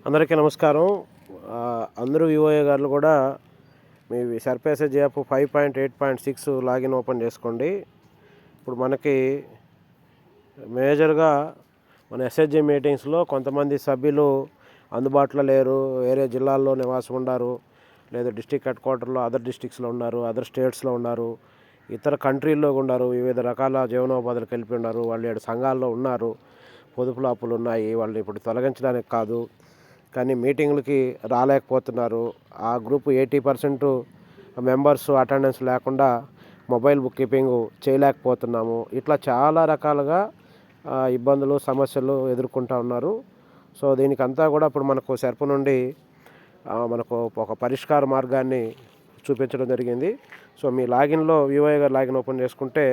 అందరికీ నమస్కారం. అందరూ వివోఏ గారు కూడా మీ సర్ఫేసెస్ యాప్ 5.8.6 లాగిన్ ఓపెన్ చేసుకోండి. ఇప్పుడు మనకి మేజర్గా మన ఎస్హెచ్జి మీటింగ్స్లో కొంతమంది సభ్యులు అందుబాటులో లేరు, వేరే జిల్లాల్లో నివాసం ఉన్నారు, లేదా డిస్టిక్ హెడ్ క్వార్టర్లో అదర్ డిస్టిక్స్లో ఉన్నారు, అదర్ స్టేట్స్లో ఉన్నారు, ఇతర కంట్రీల్లో ఉన్నారు, వివిధ రకాల జీవనోపాధులకు వెళ్ళి ఉన్నారు, వాళ్ళు 7 సంఘాల్లో ఉన్నారు, పొదుపులు అప్పులు ఉన్నాయి, వాళ్ళని ఇప్పుడు తొలగించడానికి కాదు, కానీ మీటింగ్లకి రాలేకపోతున్నారు. ఆ గ్రూప్ 80% మెంబర్స్ అటెండెన్స్ లేకుండా మొబైల్ బుక్ కీపింగ్ చేయలేకపోతున్నాము. ఇట్లా చాలా రకాలుగా ఇబ్బందులు సమస్యలు ఎదుర్కొంటూ ఉన్నారు. సో దీనికంతా కూడా ఇప్పుడు మనకు సెర్ప్ నుండి మనకు ఒక పరిష్కార మార్గాన్ని చూపించడం జరిగింది. సో మీ లాగిన్లో వివోఏ గారు లాగిన్ ఓపెన్ చేసుకుంటే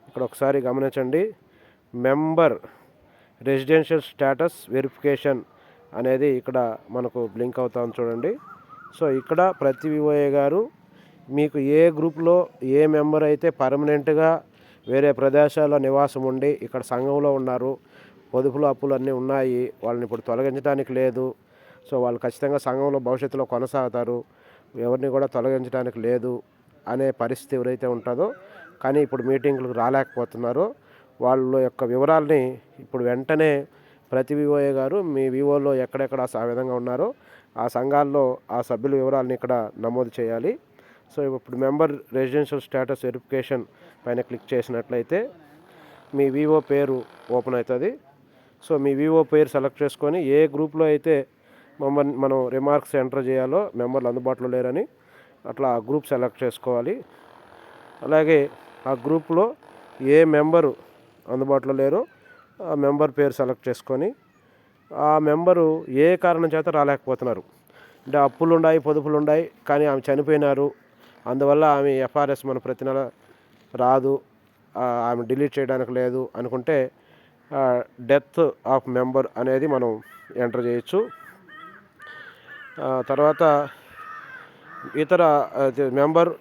ఇక్కడ ఒకసారి గమనించండి. మెంబర్ రెసిడెన్షియల్ స్టేటస్ వెరిఫికేషన్ అనేది ఇక్కడ మనకు బ్లింక్ అవుతుంది చూడండి. సో ఇక్కడ ప్రతి వివోఏ గారు మీకు ఏ గ్రూప్లో ఏ మెంబర్ అయితే పర్మనెంట్గా వేరే ప్రదేశాల్లో నివాసం ఉండి ఇక్కడ సంఘంలో ఉన్నారు, పొదుపులు అప్పులు అన్నీ ఉన్నాయి, వాళ్ళని ఇప్పుడు తొలగించడానికి లేదు, సో వాళ్ళు ఖచ్చితంగా సంఘంలో భవిష్యత్తులో కొనసాగుతారు, ఎవరిని కూడా తొలగించడానికి లేదు అనే పరిస్థితి ఎవరైతే ఉంటుందో, కానీ ఇప్పుడు మీటింగ్లకు రాలేకపోతున్నారో వాళ్ళ యొక్క వివరాలని ఇప్పుడు వెంటనే ప్రతి వివోఏ గారు మీ వివోలో ఎక్కడెక్కడ ఆ విధంగా ఉన్నారో ఆ సంఘాల్లో ఆ సభ్యుల వివరాలని ఇక్కడ నమోదు చేయాలి. సో ఇప్పుడు మెంబర్ రెసిడెన్షియల్ స్టేటస్ వెరిఫికేషన్ పైన క్లిక్ చేసినట్లయితే మీ వివో పేరు ఓపెన్ అవుతుంది. సో మీ వివో పేరు సెలెక్ట్ చేసుకొని ఏ గ్రూప్లో అయితే మనం రిమార్క్స్ ఎంటర్ చేయాలో మెంబర్లు అందుబాటులో లేరని అట్లా ఆ గ్రూప్ సెలెక్ట్ చేసుకోవాలి. అలాగే ఆ గ్రూప్లో ఏ మెంబరు అందుబాటులో లేరో ఆ మెంబర్ పేరు సెలెక్ట్ చేసుకొని ఆ మెంబరు ఏ కారణం చేత రాలేకపోతున్నారు, అంటే అప్పులు ఉన్నాయి, పొదుపులు ఉన్నాయి, కానీ ఆమె చనిపోయినారు, అందువల్ల ఆమె ఎఫ్ఆర్ఎస్ మన ప్రతి నెల రాదు, ఆమె డిలీట్ చేయడానికి లేదు అనుకుంటే డెత్ ఆఫ్ మెంబర్ అనేది మనం ఎంటర్ చేయొచ్చు. తర్వాత ఇతర మెంబర్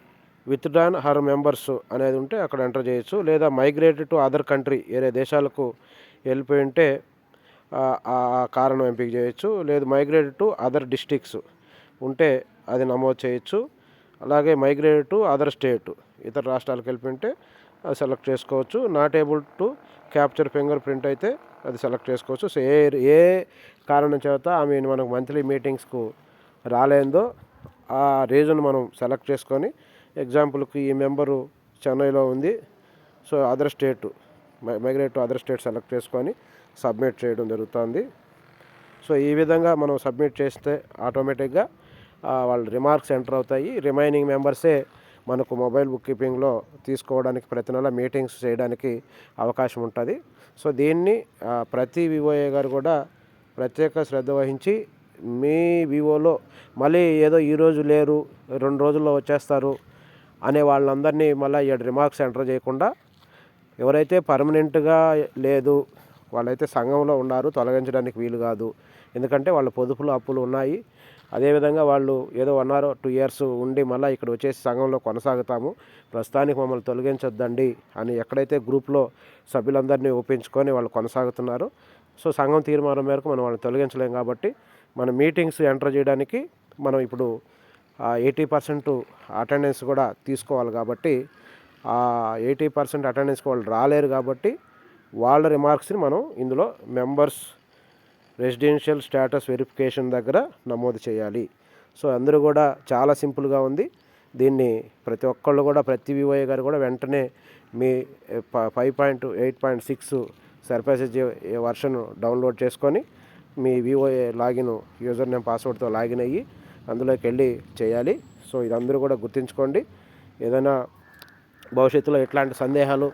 విత్డ్రాన్ హర్ మెంబర్స్ అనేది ఉంటే అక్కడ ఎంటర్ చేయొచ్చు. లేదా మైగ్రేటెడ్ టు అదర్ కంట్రీ, వేరే దేశాలకు వెళ్ళిపోయి ఉంటే ఆ కారణం ఎంపిక చేయొచ్చు. లేదు మైగ్రేటెడ్ టు అదర్ డిస్ట్రిక్ట్స్ ఉంటే అది నమోదు చేయొచ్చు. అలాగే మైగ్రేటెడ్ టు అదర్ స్టేట్, ఇతర రాష్ట్రాలకు వెళ్ళిపోయింటే అది సెలెక్ట్ చేసుకోవచ్చు. Not able to capture finger print అయితే అది సెలెక్ట్ చేసుకోవచ్చు. సో ఏ కారణం చేత ఆమె మనకు మంత్లీ మీటింగ్స్కు రాలేందో ఆ రీజన్ మనం సెలెక్ట్ చేసుకొని, ఎగ్జాంపుల్కి ఈ మెంబరు చెన్నైలో ఉంది, so other state migrate to other state select చేసుకొని సబ్మిట్ చేయడం జరుగుతుంది. సో ఈ విధంగా మనం సబ్మిట్ చేస్తే ఆటోమేటిక్గా వాళ్ళ రిమార్క్స్ ఎంటర్ అవుతాయి. రిమైనింగ్ మెంబర్సే మనకు మొబైల్ బుక్ కీపింగ్లో తీసుకోవడానికి ప్రతి నెల మీటింగ్స్ చేయడానికి అవకాశం ఉంటుంది. సో దీన్ని ప్రతి వివోఏ గారు కూడా ప్రత్యేక శ్రద్ధ వహించి మీ వివోలో మళ్ళీ ఏదో ఈరోజు లేరు 2 రోజుల్లో వచ్చేస్తారు అనే వాళ్ళందరినీ మళ్ళీ 7 రిమార్క్స్ ఎంటర్ చేయకుండా ఎవరైతే పర్మనెంట్గా లేదు వాళ్ళైతే సంఘంలో ఉన్నారు, తొలగించడానికి వీలు కాదు, ఎందుకంటే వాళ్ళ పొదుపులు అప్పులు ఉన్నాయి, అదేవిధంగా వాళ్ళు ఏదో 1 or 2 years ఉండి మళ్ళీ ఇక్కడ వచ్చేసి సంఘంలో కొనసాగుతాము, ప్రస్తుతానికి మమ్మల్ని తొలగించొద్దండి అని ఎక్కడైతే గ్రూప్లో సభ్యులందరినీ ఒప్పించుకొని వాళ్ళు కొనసాగుతున్నారో, సో సంఘం తీర్మానం మేరకు మనం వాళ్ళని తొలగించలేం కాబట్టి మన మీటింగ్స్ ఎంటర్ చేయడానికి మనం ఇప్పుడు 80% అటెండెన్స్ కూడా తీసుకోవాలి. కాబట్టి ఆ 80% అటెండెన్స్కి వాళ్ళు రాలేరు కాబట్టి వాళ్ళ రిమార్క్స్ని మనం ఇందులో మెంబర్స్ రెసిడెన్షియల్ స్టేటస్ వెరిఫికేషన్ దగ్గర నమోదు చేయాలి. సో అందరూ కూడా చాలా సింపుల్గా ఉంది. దీన్ని ప్రతి ఒక్కళ్ళు కూడా ప్రతి వివోఏ గారు కూడా వెంటనే మీ 5.8.6 సర్ఫేసెస్ వర్షన్ డౌన్లోడ్ చేసుకొని మీ వివోఏ లాగిన్ యూజర్ నేమ్ పాస్వర్డ్తో లాగిన్ అయ్యి అందులోకి వెళ్ళి చేయాలి. సో ఇది అందరూ కూడా గుర్తుంచుకోండి. ఏదైనా భవిష్యత్తులో ఎట్లాంటి సందేహాలు,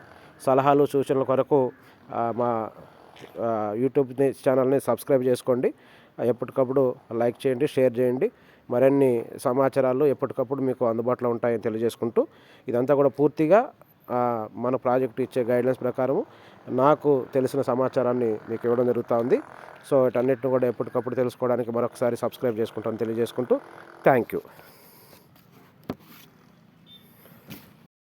సలహాలు, సూచనల కొరకు మా యూట్యూబ్ ఛానల్ని సబ్స్క్రైబ్ చేసుకోండి. ఎప్పటికప్పుడు లైక్ చేయండి, షేర్ చేయండి. మరిన్ని సమాచారాలు ఎప్పటికప్పుడు మీకు అందుబాటులో ఉంటాయని తెలియజేసుకుంటూ, ఇదంతా కూడా పూర్తిగా మన ప్రాజెక్టు ఇచ్చే గైడ్లైన్స్ ప్రకారం నాకు తెలిసిన సమాచారాన్ని మీకు ఇవ్వడం జరుగుతుంది. సో వీటన్నిటిని కూడా ఎప్పటికప్పుడు తెలుసుకోవడానికి మరొకసారి సబ్స్క్రైబ్ చేసుకుంటాను తెలియజేసుకుంటూ థ్యాంక్ యూ.